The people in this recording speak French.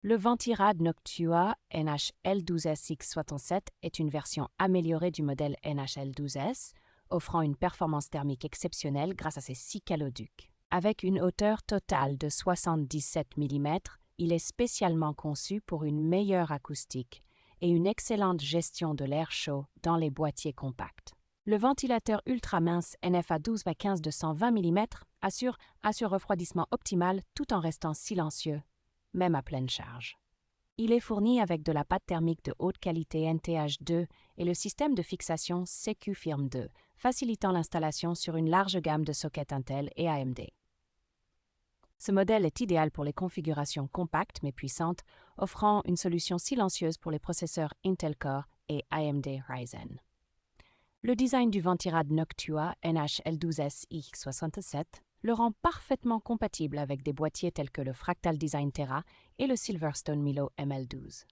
Le Ventirad Noctua NH-L12Sx77 est une version améliorée du modèle NH-L12S, offrant une performance thermique exceptionnelle grâce à ses 6 caloducs. Avec une hauteur totale de 77 mm, il est spécialement conçu pour une meilleure acoustique et une excellente gestion de l'air chaud dans les boîtiers compacts. Le ventilateur ultra mince NFA 12x15 de 120 mm assure refroidissement optimal tout en restant silencieux, même à pleine charge. Il est fourni avec de la pâte thermique de haute qualité NTH2 et le système de fixation CQ Firm 2, facilitant l'installation sur une large gamme de sockets Intel et AMD. Ce modèle est idéal pour les configurations compactes mais puissantes, offrant une solution silencieuse pour les processeurs Intel Core et AMD Ryzen. Le design du Ventirad Noctua NH-L12Sx77 le rend parfaitement compatible avec des boîtiers tels que le Fractal Design Terra et le Silverstone Milo ML12.